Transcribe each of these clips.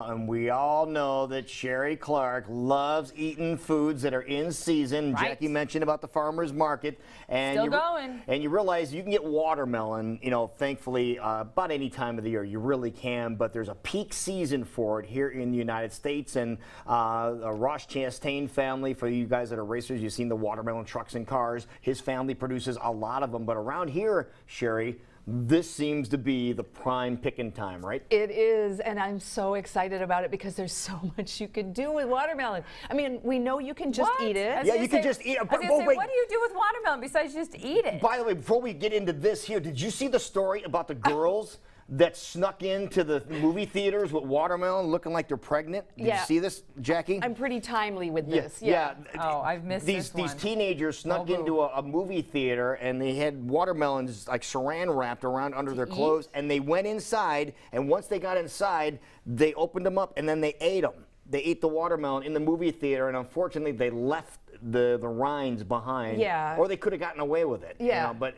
And we all know that Sheree Clark loves eating foods that are in season. Right. Jackie mentioned about the farmer's market. And Still going. And you realize you can get watermelon, thankfully, about any time of the year. You really can, but there's a peak season for it here in the United States. And the Ross Chastain family, for you guys that are racers, you've seen the watermelon trucks and cars. His family produces a lot of them. But around here, Sheree, this seems to be the prime picking time, right? It is, and I'm so excited about it because there's so much you can do with watermelon. I mean, we know you can just eat it. Yeah, you can just eat it. I was gonna say, what do you do with watermelon besides just eat it? By the way, before we get into this here, did you see the story about the girls that snuck into the movie theaters with watermelon looking like they're pregnant? Did you see this, Jackie? I'm pretty timely with this. Yeah. Oh, I've missed these this one. These teenagers snuck into a movie theater and they had watermelons like saran wrapped around under their clothes, and they went inside, and once they got inside, they opened them up and then they ate them. They ate the watermelon in the movie theater, and unfortunately they left the rinds behind. Yeah. Or they could have gotten away with it. Yeah. But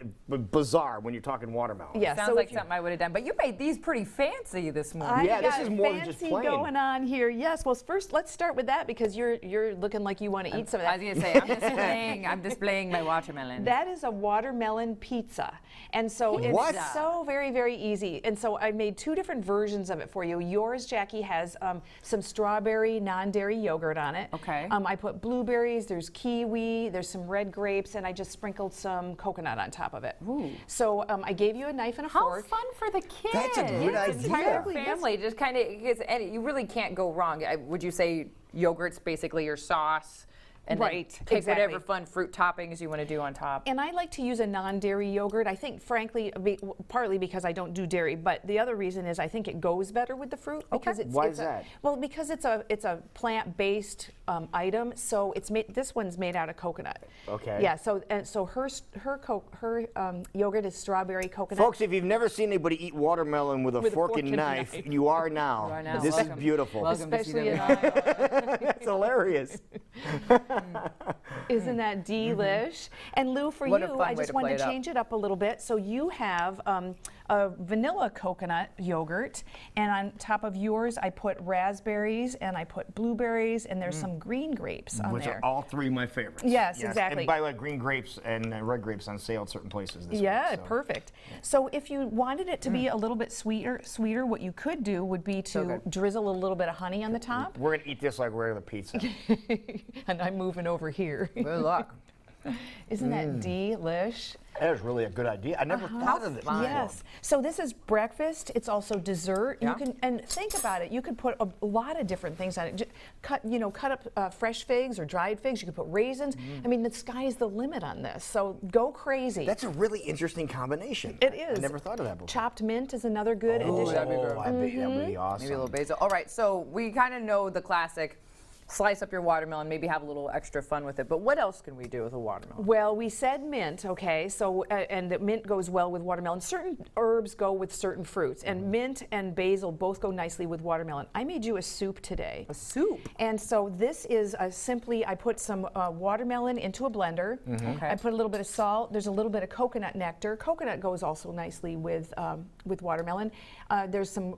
bizarre when you're talking watermelon. Yeah. Sounds like something I would have done. But you made these pretty fancy this morning. Yeah, this got is more than just fancy plain. going on here. Yes. Well, first let's start with that because you're looking like you want to eat some of I that. was gonna say I'm displaying my watermelon. That is a watermelon pizza. And so What? it's so very, very easy. And so I made two different versions of it for you. Yours, Jackie, has some strawberry, non-dairy yogurt on it. Okay. I put blueberries, there's kiwi, there's some red grapes, and I just sprinkled some coconut on top of it. Ooh. So I gave you a knife and a How fork. fun for the kids. That's a good It's entire idea. family just kind of, you really can't go wrong. Would you say yogurt's basically your sauce? And Right, then take exactly. whatever fun fruit toppings you want to do on top. And I like to use a non-dairy yogurt. I think, frankly, partly because I don't do dairy, but the other reason is I think it goes better with the fruit because it's. Why it's is that? Well, because it's a plant-based item, so it's made. This one's made out of coconut. Okay. Yeah. So her yogurt is strawberry coconut. Folks, if you've never seen anybody eat watermelon with a fork and knife, you are now. You are now. This Welcome. is beautiful. Welcome. Especially in It's hilarious. Isn't that delish? And Lou, for What a you, fun I way just to wanted play to it up. change it up a little bit. So you have a vanilla coconut yogurt, and on top of yours, I put raspberries and I put blueberries, and there's some green grapes on Which there. are all three my favorites. Yes, exactly. And by the way, green grapes and red grapes on sale at certain places this Yeah, week. So. perfect. So if you wanted it to be a little bit sweeter, what you could do would be to good. drizzle a little bit of honey on the top. We're going to eat this like regular pizza. And I'm moving over here. Good luck. Isn't that delish? That is really a good idea. I never thought of it. fun. Yes. So this is breakfast. It's also dessert. Yeah. You can and think about it. You could put a lot of different things on it. Cut up fresh figs or dried figs. You could put raisins. I mean, the sky is the limit on this. So go crazy. That's a really interesting combination. It is. I never thought of that before. Chopped mint is another good addition. that'd be good. I bet that would be awesome. Maybe a little basil. All right, so we kind of know the classic. Slice up your watermelon, maybe have a little extra fun with it. But what else can we do with a watermelon? Well, we said mint, okay? So, and the mint goes well with watermelon. Certain herbs go with certain fruits, and mint and basil both go nicely with watermelon. I made you a soup today. A soup? And so this is simply, I put some watermelon into a blender. Okay. I put a little bit of salt. There's a little bit of coconut nectar. Coconut goes also nicely with watermelon. There's some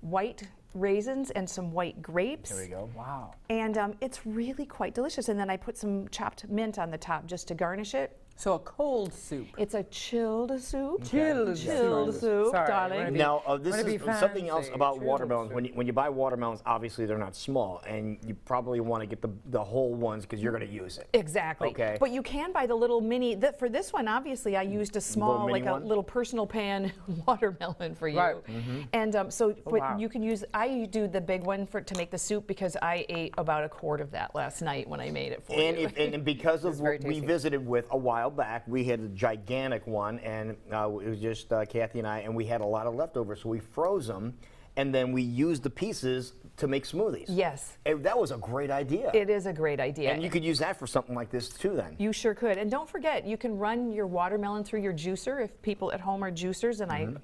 white raisins and some white grapes. There we go. Wow. And it's really quite delicious. And then I put some chopped mint on the top just to garnish it. So a cold soup. It's a chilled soup. Chilled soup, Sorry, darling. Now, this Wanna be is something else fancy. about Chilled watermelons. soup. When you buy watermelons, obviously they're not small, and you probably want to get the whole ones because you're going to use it. Exactly. Okay. But you can buy the little mini. For this one, obviously, I used a small, mini like a one? little personal pan watermelon for you. Right. And wow. you can use. I do the big one to make the soup because I ate about a quart of that last night when I made it for you. And because of It's very what we tasty. visited with a while back, we had a gigantic one, and it was just Kathy and I, and we had a lot of leftovers, so we froze them, and then we used the pieces to make smoothies. Yes. And that was a great idea. It is a great idea. And you could use that for something like this too then. You sure could. And don't forget, you can run your watermelon through your juicer if people at home are juicers, and I'm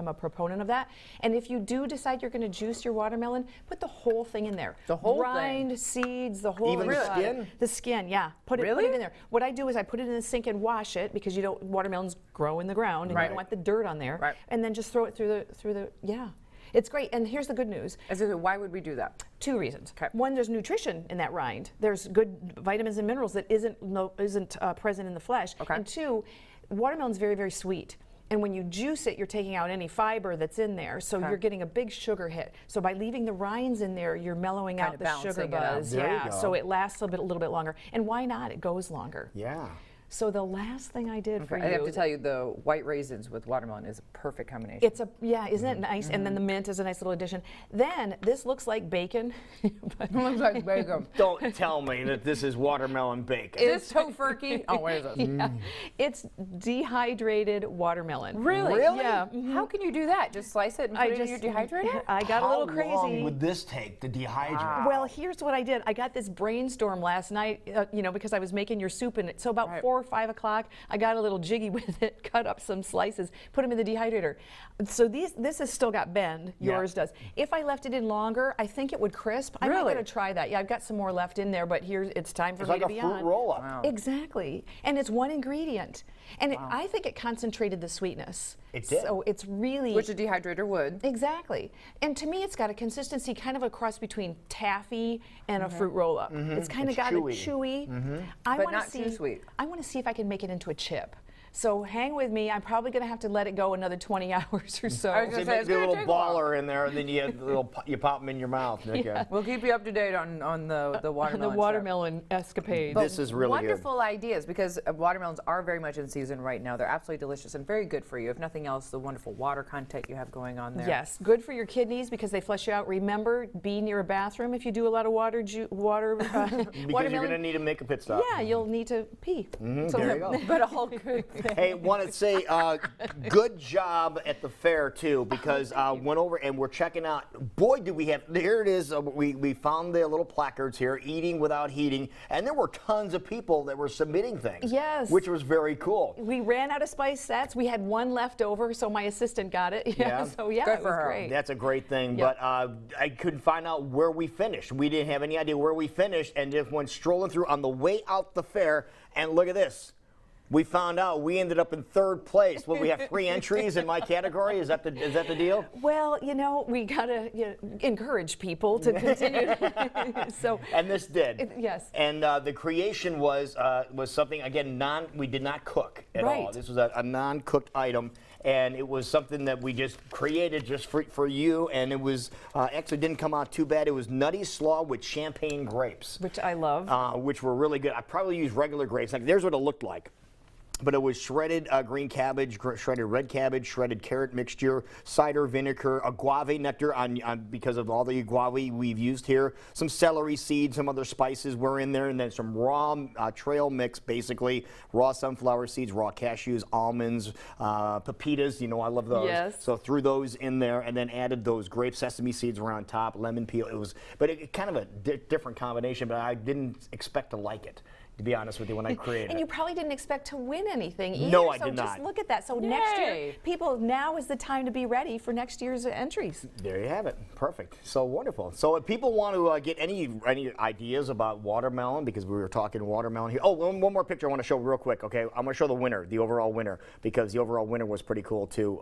a proponent of that. And if you do decide you're going to juice your watermelon, put the whole thing in there. The whole Rind, thing? seeds, the whole Even the skin? The skin, yeah. Put it in there. What I do is I put it in the sink and wash it because you don't watermelons grow in the ground and you Right. don't want the dirt on there. Right. And then just throw it through the yeah. It's great. And here's the good news. Why would we do that? 2 reasons. Okay. One, there's nutrition in that rind. There's good vitamins and minerals that isn't present in the flesh. Okay. And 2, watermelon's very, very sweet. And when you juice it, you're taking out any fiber that's in there, so you're getting a big sugar hit. So by leaving the rinds in there, you're mellowing out the sugar buzz. There you Yeah, go. so it lasts a little bit longer. And why not? It goes longer. Yeah. So the last thing I did for you, I have to tell you, the white raisins with watermelon is a perfect combination. it's isn't it nice? And then the mint is a nice little addition. Then this looks like bacon. but Looks like bacon. Don't tell me that this is watermelon bacon. Is this tofurkey? Oh, what is this? yeah, it's dehydrated watermelon. Really? Yeah. How can you do that? Just slice it and put it in your dehydrator? I got a little crazy. How long would this take to dehydrate? Well, here's what I did. I got this brainstorm last night, because I was making your soup, and so about 4 or 5 o'clock, I got a little jiggy with it, cut up some slices, put them in the dehydrator. So this has still got bend. Yours does. If I left it in longer, I think it would crisp. I'm Really? going to try that. Yeah, I've got some more left in there, but it's time for It's me like to a be fruit on. roll-up. Wow. Exactly. And it's one ingredient. And I think it concentrated the sweetness. It did. So it's really... Which a dehydrator would. Exactly. And to me, it's got a consistency kind of a cross between taffy and a fruit roll-up. It's kind of It's got chewy. a chewy. I But wanna not too sweet. I want to see if I can make it into a chip. So hang with me. I'm probably going to have to let it go another 20 hours or so. I was So gonna you say, make it's a gonna little take a while. baller in there, and then you pop them in your mouth. Okay. We'll keep you up to date on the watermelon. The stuff. watermelon escapades. This is really good. Wonderful ideas, because watermelons are very much in season right now. They're absolutely delicious and very good for you. If nothing else, the wonderful water content you have going on there. Yes, good for your kidneys because they flush you out. Remember, be near a bathroom if you do a lot of water. Because watermelon. you're going to need to make a pit stop. Yeah, you'll need to pee. So There you go. But all good things. Hey, want to say good job at the fair too, because went over and we're checking out. Boy, do we have! Here it is. We found the little placards here, eating without heating, and there were tons of people that were submitting things. Yes. which was very cool. We ran out of spice sets. We had one left over, so my assistant got it. Yeah. So yeah, Good it for was her. great. That's a great thing, Yep. but I couldn't find out where we finished. We didn't have any idea where we finished, and just went strolling through on the way out the fair, and look at this. We found out we ended up in 3rd place. Well, we have 3 entries in my category. Is that the deal? Well, we gotta encourage people to continue. So And this did. yes. And the creation was something, again, we did not cook at all. Right. This was a non-cooked item, and it was something that we just created just for you, and it was actually didn't come out too bad. It was nutty slaw with champagne grapes, Which I love. which were really good. I probably used regular grapes. Like, there's what it looked like. But it was shredded green cabbage, shredded red cabbage, shredded carrot mixture, cider vinegar, agave nectar because of all the agave we've used here. Some celery seeds, some other spices were in there, and then some raw trail mix, basically raw sunflower seeds, raw cashews, almonds, pepitas. I love those. Yes. So threw those in there, and then added those grape sesame seeds around top, lemon peel. But it kind of a different combination. But I didn't expect to like it, to be honest with you, when I created And it. you probably didn't expect to win anything either. No, I so did just not. look at that. So next year, Yay. now is the time to be ready for next year's entries. There you have it. Perfect. So wonderful. So if people want to get any ideas about watermelon, because we were talking watermelon here. Oh, one more picture I want to show real quick. Okay, I'm going to show the winner, the overall winner, because the overall winner was pretty cool too.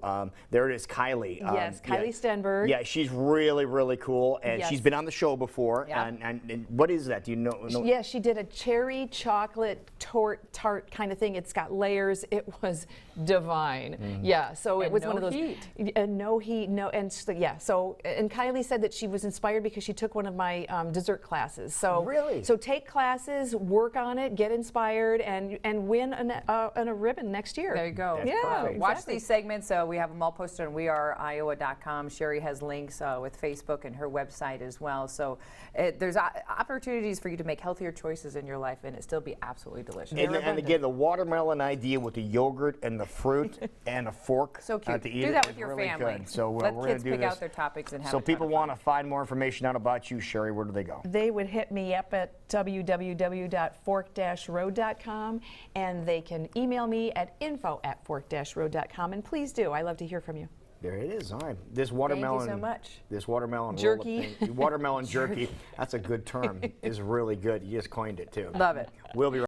There it is, Kylie. Yes, Kylie Stenberg. Yeah, she's really, really cool, and Yes. she's been on the show before. Yeah. And what is that? Do you know? Yeah, she did a cherry chocolate tart kind of thing. It's got layers. It was divine. Yeah, so it And was no one of those. heat. No heat, no, and yeah. So, and Kylie said that she was inspired because she took one of my dessert classes. So Really? So take classes, work on it, get inspired, and win a ribbon next year. There you go. That's Yeah, perfect. Watch exactly. these segments. We have them all posted on weareiowa.com. Sheree has links with Facebook and her website as well. So there's opportunities for you to make healthier choices in your life and it still be absolutely delicious. And again, the watermelon idea with the yogurt and the fruit and a fork So cute. to eat Do it that is with your really family. good. So Let we're going kids to do pick this. out their topics and have So a ton people of want to fun. find more information out about you, Sheree. Where do they go? They would hit me up at www.fork-road.com, and they can email me at info@fork-road.com. And please do. I love to hear from you. There it is. All right. This watermelon. so much. This watermelon Jerky. roll-up thing- watermelon jerky. That's a good term. Is really good. You just coined it too. Love it. We'll be right